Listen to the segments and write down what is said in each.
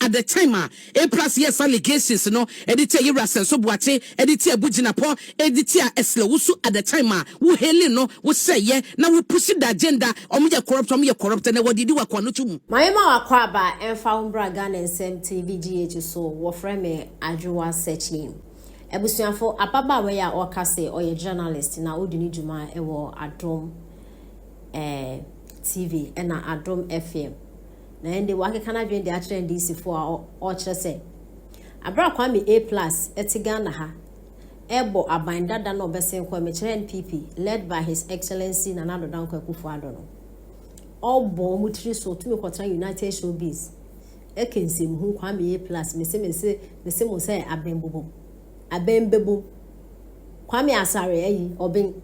at the time a plus yes allegations no edit yira senso buache edit abugina po edit esle wusu at the time wo heli no wo say ye na wo push the agenda omo corrupt na wo didi wakwa no tumu mayema wakwa ba emfa umbra Ghana nsem TVGH so wo frame adwoa searching ebusuafo apaba we ya okase oye journalist na odini juma ewo adom TV na adom FM na ende wake kana dwen de akere NDC for o kire se abra kwa me A+ etiga na ha ebo abandada no besen kwa me kire NPP led by his excellency Nana Dodankwa Kufuor no obo mutiri so tumi kwatra United Showbiz ekensem hu kwa me A+ mese mo say abembebo kwa me asare ayi oben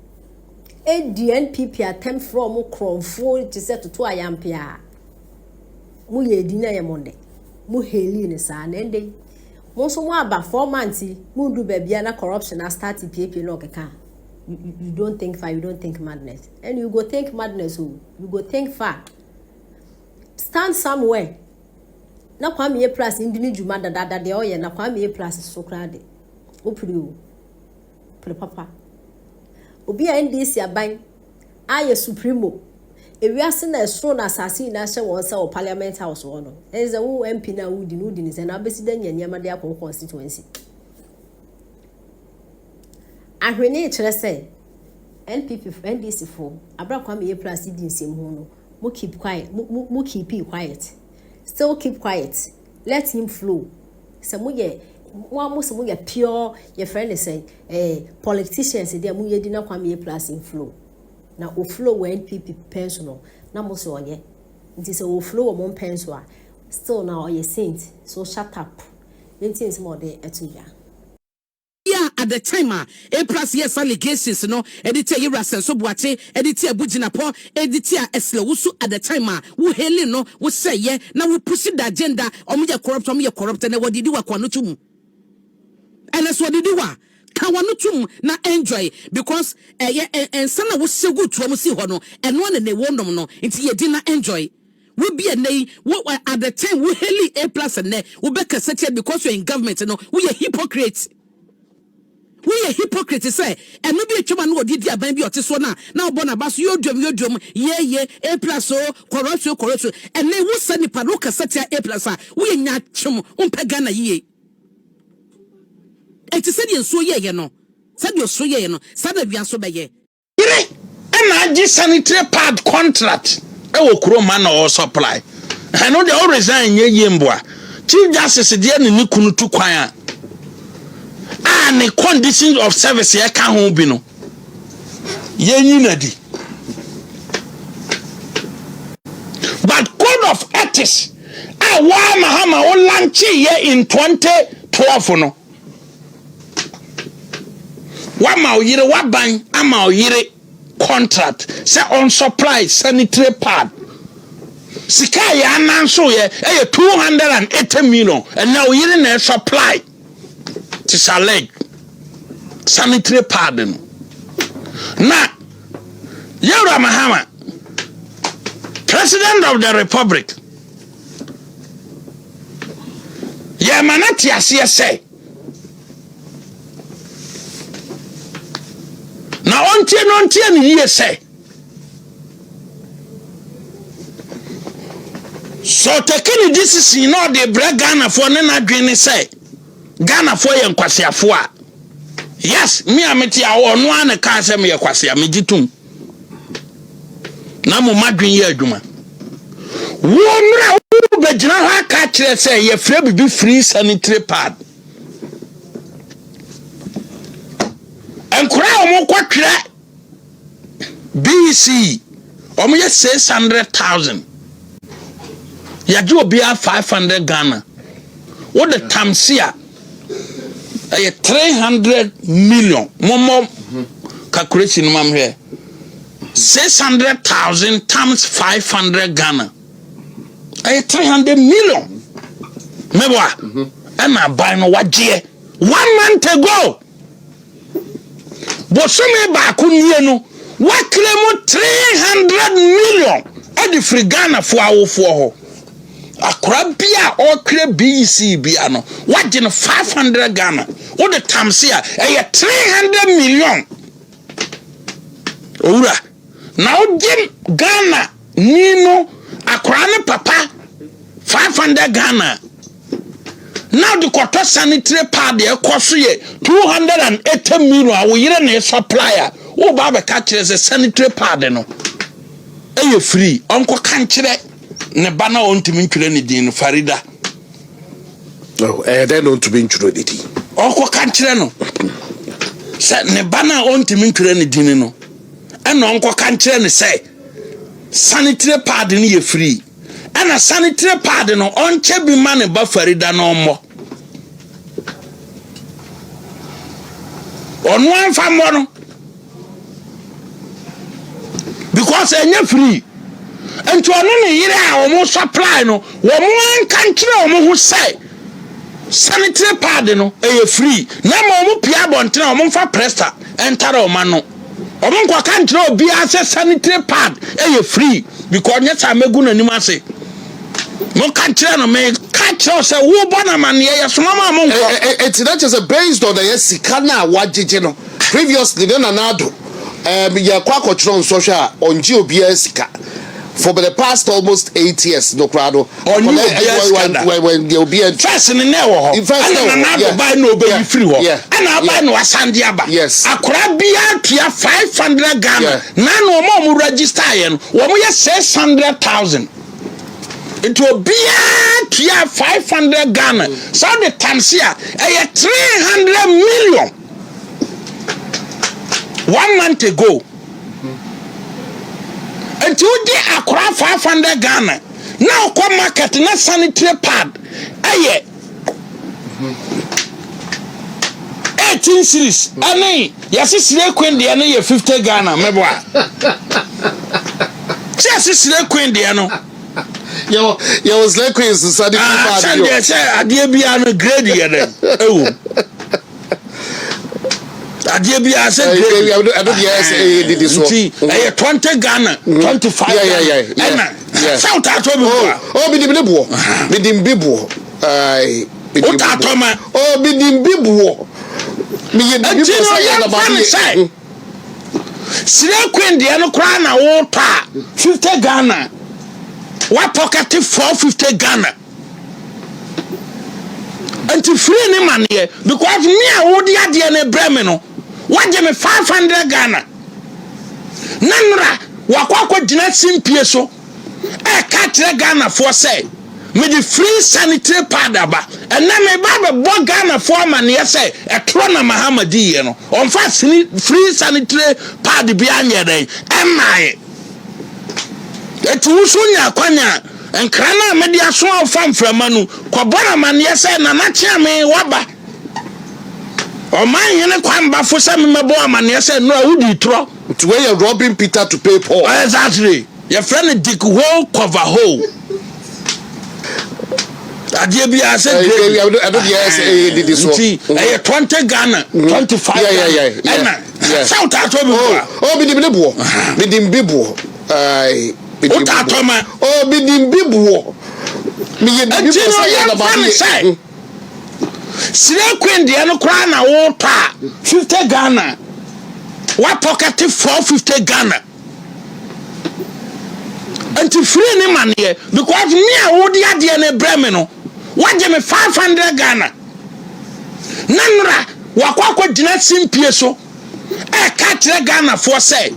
NPP attempt from Cronfo to set to ayampia mu ye di na ye monde mu heli ni sa na ende mo so mo aba 4 months mu du ba bia na corruption na start PAP no keka you don't think far, you don't think madness, and you go think madness you go think far. Stand somewhere na kwa me plus individual dada de oye na kwa me plus so krade opri papa obi a NDC aban aye supremo ewiase na esro na asase na hye won se o parliament house wono enze wo MP na wudi ni se na besida nyanyama de akon constituency ahwene kire se NPP NDC for abrakwa me plus di nsem ho no mo keep quiet mo keep quiet, still keep quiet, let him flow. Se mo ye pure your friend is saying politicians they mu ye di na kwa me plus in flow na o flow when NPP pensional na mo so ye nti se o flow mo pensional still now you saint so shut up things more dey etuya at the time a plus yes allegations no edit yira senso buache edit abugina po edit esle wusu at the time wo heli no wo say ye na wo push the agenda omo corrupt na wo didi wakwa no tumu and so didi wa ka wano tum na enjoy because ensana wo segu to am si ho no eno na wondom no nti ye di na enjoy we be a nay what at the time we heli A+ and ne we be cassette because you're in government no we a hypocrite. We a hypocrite say and no be a chuma no didi aban bi ote so na obona baso yodwom ye A+ corruption and they wo send nipa no cassette A+ we nya chum umpa na ye enti said yen so ye no said you so ye no said abian so be ye ire e na agi sanitary pad contract e wo kuro man na supply and no dey always resign ye mboa chief justice dey ni kunu tu kwan and the conditions of service ye ka ho bi no ye nyina di but code of ethics wa mahama o launch ye in 2012 no wa ma o yire wa ban ama o yire contract say on supply sanitary pad sika ya ananso ye 280 million and now yire na supply to select sanitary pad no na Yura Mahama President of the Republic ya manati asiese na ontie ni yese so taking this is the Ghana for na dwene say Ghana for yen kwasiafo a yes me ameti a ono an ka se me kwasia me gitum na mo madwen ye adwuma wo mra wo begina ha ka kire se ye free bibi free sanitary pad enkura omo kwatwere BC omo ye 600,000 ya ju obi 500 Ghana what the tamsia 300 million momo calculation mam here 600,000 times 500 Ghana 300 million mebwa and I buy no waje 1 month ago but some ba kunye no wa claim 300 million at the free Ghana for our ho akora bia or create BEC bia no what in 500 Ghana what the times here 300 million ora now Jim Ghana Nino akora ne papa 500 Ghana now the quarter sanitary pad there cost you 280 million we yire na supplier wo ba be ka kire se sanitary pad no e free onko kan kire ne bana ontimi ntwere ne din Farida oh then ontimi ntwere ne din onko kan kire no se ne bana ontimi ntwere ne din no ena onko kan kire ne say sanitary pad ne ye free ena sanitary pad no onche bi ma ne ba Farida no mo onu anfa mo no because enye free enti ono ne yire a omo supply no wo mo anka nkire omo ho say sanitary pad no e free na ma omo pia bonte na omo fa presta entara o ma no omo nkwa kan kire obi ase sanitary pad e free because nyesa megu na nim ase mo kan kire no me kan kire say wo bona mane ye so ma mo nkwa it's not just based on the sika na wagege no previously then anado ya kwa control social on GOBS sika for the past almost 8 years no crowd when you'll be a first in newo and buy no be free ho and I buy no asande aba akora bia tua 500 Ghana na no mo register yen wo mo ye 600,000 it will be tua 500 Ghana so the times here 300 million 1 month ago and you get akora 500 Ghana now come market na sanitary pad 18 series ani yasi sire queen de na 50 Ghana mebo a yasi sire queen de no yo was like queen sanitary pad yo say ade bia no grade ye dem ewo ade bia say grade I don't yes this one 20 Ghana 25 yeah South Atobi oh bidim bibo ai bidim atoma oh bidim bibo me ye bibo say na ba say sire queen de no kra na wo ta 50 Ghana what pocket 450 Ghana and to free ni man here because me a wo de ade na breme no what give me 500 Ghana nanra wakwa gina simpie so ka kire Ghana for say me the free sanitary pad aba and na me ba be Ghana for man ye say e tro na Mahamadi ye no on fa free sanitary pad bi anye den emai etu usunya kwanya enkra na me dia so afam framanu kobora man ye say na na chia me waba o man yene kwamba fo say me mebo amane say no awudi tro to where you're robbing Peter to pay Paul. Exactly. Your friend dig hole cover hole. I said I don't yes this one 20 Ghana 25 yeah South Atobi bidim bibo ai bidim atoma bidim bibo me ye bibo say sire queen de no kra na wo ta 50 Ghana what pocket 450 Ghana and to free any man here because me a wo de ade na breme no what give me 500 Ghana nanra wakwa gina simpie so ka kire Ghana for say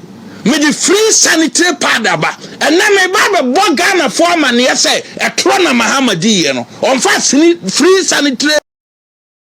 me the free sanitary pad aba and na me ba be Ghana for man here say e tro na Mahamadi ye no on fa free sanitary